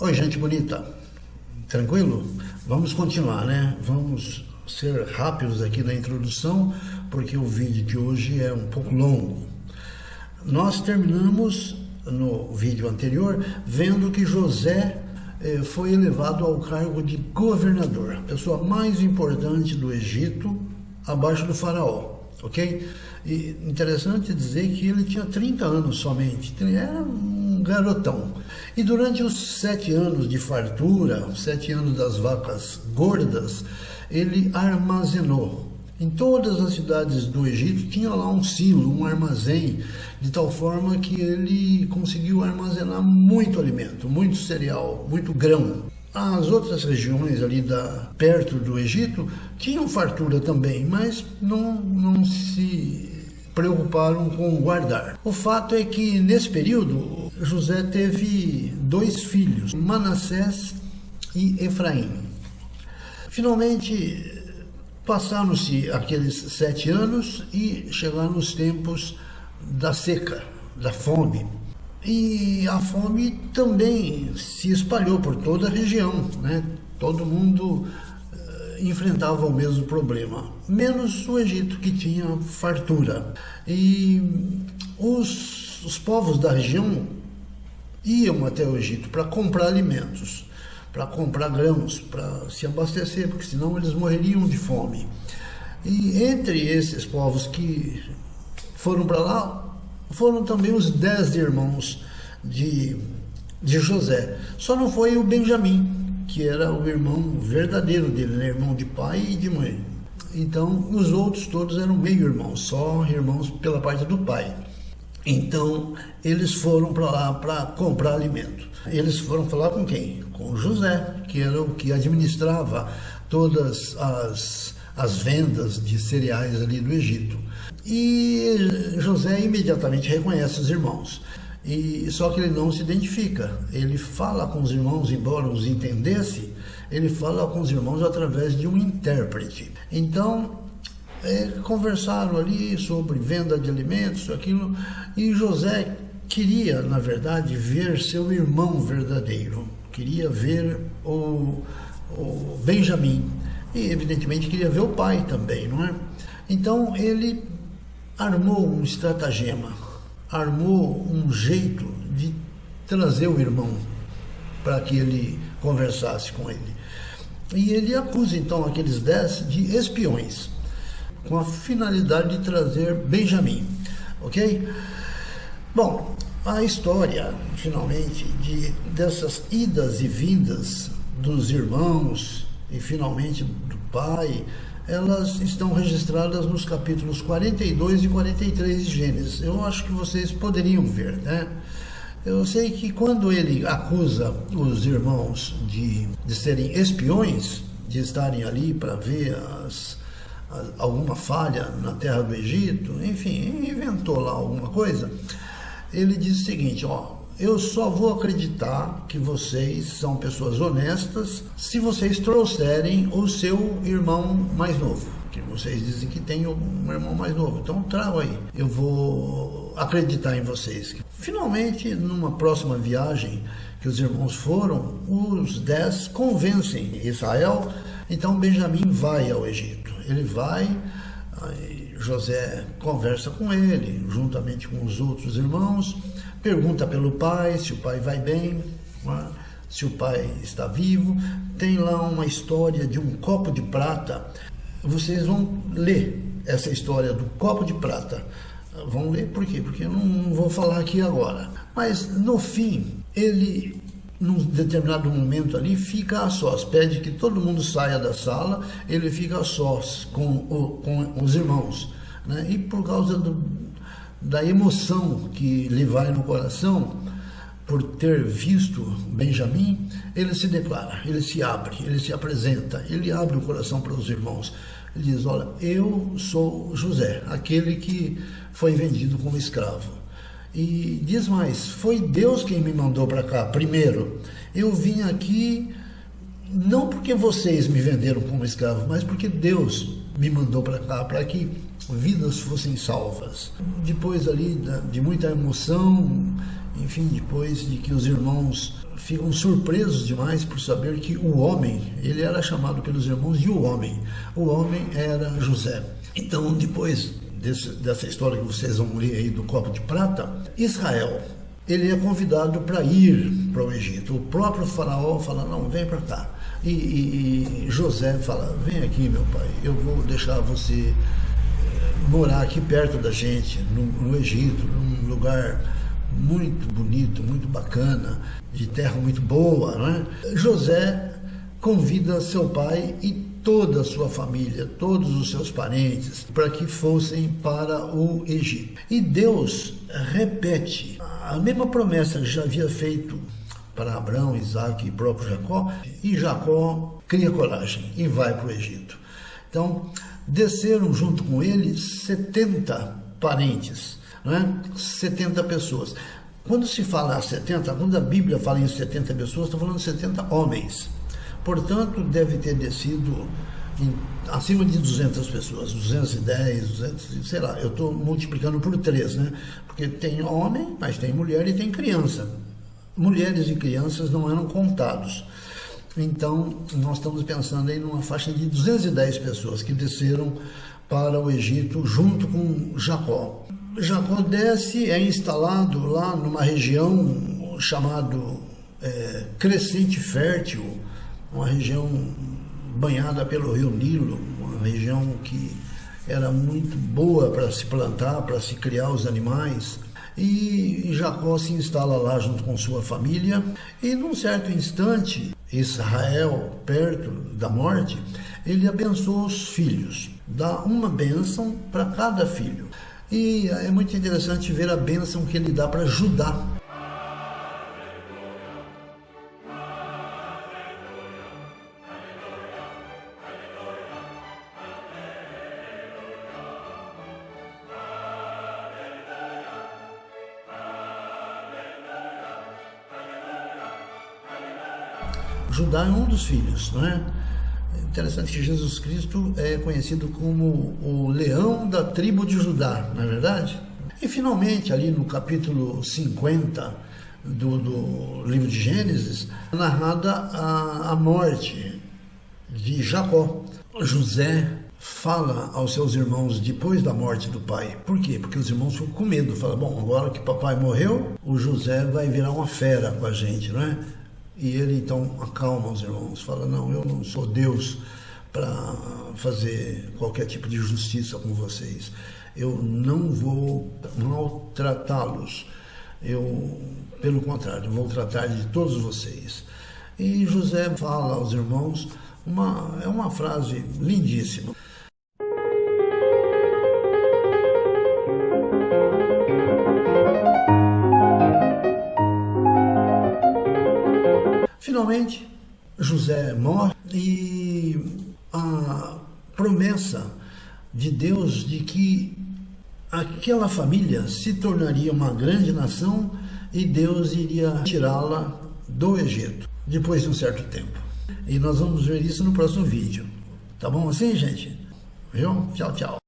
Oi, gente bonita, tranquilo? Vamos continuar, né? Vamos ser rápidos aqui na introdução, porque o vídeo de hoje é um pouco longo. Nós terminamos no vídeo anterior vendo que José foi elevado ao cargo de governador, a pessoa mais importante do Egito, abaixo do faraó, ok? E interessante dizer que ele tinha 30 anos somente, era um garotão. E durante os 7 anos de fartura, 7 anos das vacas gordas, ele armazenou. Em todas as cidades do Egito tinha lá um silo, um armazém, de tal forma que ele conseguiu armazenar muito alimento, muito cereal, muito grão. As outras regiões ali perto do Egito tinham fartura também, mas não se preocuparam com guardar. O fato é que nesse período José teve 2 filhos, Manassés e Efraim. Finalmente passaram-se aqueles 7 anos e chegaram os tempos da seca, da fome. E a fome também se espalhou por toda a região, né? Todo mundo enfrentava o mesmo problema, menos o Egito, que tinha fartura. E os povos da região iam até o Egito para comprar alimentos, para comprar grãos, para se abastecer, porque senão eles morreriam de fome. E entre esses povos que foram para lá, foram também os 10 irmãos de José. Só não foi o Benjamim, que era o irmão verdadeiro dele, né? Irmão de pai e de mãe. Então, os outros todos eram meio-irmãos, só irmãos pela parte do pai. Então, eles foram para lá para comprar alimento. Eles foram falar com quem? Com José, que era o que administrava todas as vendas de cereais ali do Egito. E José imediatamente reconhece os irmãos. Só que ele não se identifica. Ele fala com os irmãos, embora os entendesse, ele fala com os irmãos através de um intérprete. Então, conversaram ali sobre venda de alimentos, aquilo, e José queria, na verdade, ver seu irmão verdadeiro, queria ver o Benjamim, e evidentemente queria ver o pai também, não é? Então ele armou um estratagema, armou um jeito de trazer o irmão para que ele conversasse com ele. E ele acusa então aqueles 10 de espiões, com a finalidade de trazer Benjamim, ok? Bom, a história, finalmente, dessas idas e vindas dos irmãos e finalmente do pai, elas estão registradas nos capítulos 42 e 43 de Gênesis. Eu acho que vocês poderiam ver, né? Eu sei que quando ele acusa os irmãos de serem espiões, de estarem ali para ver alguma falha na terra do Egito, enfim, inventou lá alguma coisa, ele diz o seguinte, eu só vou acreditar que vocês são pessoas honestas se vocês trouxerem o seu irmão mais novo, que vocês dizem que tem um irmão mais novo, então trago aí, eu vou acreditar em vocês. Finalmente, numa próxima viagem que os irmãos foram, os 10 convencem Israel, então Benjamim vai ao Egito, ele vai, aí José conversa com ele, juntamente com os outros irmãos, pergunta pelo pai, se o pai vai bem, se o pai está vivo. Tem lá uma história de um copo de prata. Vocês vão ler essa história do copo de prata. Vão ler por quê? Porque eu não vou falar aqui agora. Mas no fim, ele, num determinado momento ali, fica a sós, pede que todo mundo saia da sala, ele fica a sós com os irmãos, né? E por causa da emoção que lhe vai no coração, por ter visto Benjamim, ele se declara, ele se abre, ele se apresenta, ele abre o coração para os irmãos. Ele diz, olha, eu sou José, aquele que foi vendido como escravo. E diz mais, foi Deus quem me mandou para cá primeiro. Eu vim aqui não porque vocês me venderam como escravo, mas porque Deus me mandou para cá, para que vidas fossem salvas. Depois ali de muita emoção enfim, depois de que os irmãos ficam surpresos demais por saber que o homem, ele era chamado pelos irmãos de o homem era José. Então, depois dessa história que vocês vão ler aí do copo de prata, Israel, ele é convidado para ir para o Egito. O próprio faraó fala, não, vem para cá. E José fala, vem aqui, meu pai, eu vou deixar você morar aqui perto da gente, no Egito, num lugar muito bonito, muito bacana, de terra muito boa, né? José convida seu pai e toda a sua família, todos os seus parentes, para que fossem para o Egito. E Deus repete a mesma promessa que já havia feito para Abraão, Isaac e próprio Jacó, e Jacó cria coragem e vai para o Egito. Então, desceram junto com ele 70 parentes, né? 70 pessoas. Quando se fala 70, quando a Bíblia fala em 70 pessoas, está falando de 70 homens. Portanto, deve ter descido acima de 200 pessoas, 210, 200, sei lá, eu estou multiplicando por 3, né? Porque tem homem, mas tem mulher e tem criança. Mulheres e crianças não eram contados. Então, nós estamos pensando aí numa faixa de 210 pessoas que desceram para o Egito junto com Jacó. Jacó desce, é instalado lá numa região chamada Crescente Fértil, uma região banhada pelo rio Nilo, uma região que era muito boa para se plantar, para se criar os animais. E Jacó se instala lá junto com sua família e num certo instante, Israel, perto da morte, ele abençoa os filhos, dá uma bênção para cada filho. E é muito interessante ver a bênção que ele dá para Judá. Judá é um dos filhos, não é? Interessante que Jesus Cristo é conhecido como o leão da tribo de Judá, não é verdade? E finalmente, ali no capítulo 50 do livro de Gênesis, é narrada a morte de Jacó. José fala aos seus irmãos depois da morte do pai. Por quê? Porque os irmãos ficam com medo. Falam, bom, agora que papai morreu, o José vai virar uma fera com a gente, não é? E ele então acalma os irmãos, fala, não, eu não sou Deus para fazer qualquer tipo de justiça com vocês. Eu não vou maltratá-los. Eu, pelo contrário, vou tratar de todos vocês. E José fala aos irmãos, é uma frase lindíssima. Finalmente, José morre e a promessa de Deus de que aquela família se tornaria uma grande nação e Deus iria tirá-la do Egito, depois de um certo tempo. E nós vamos ver isso no próximo vídeo. Tá bom assim, gente? Viu? Tchau, tchau.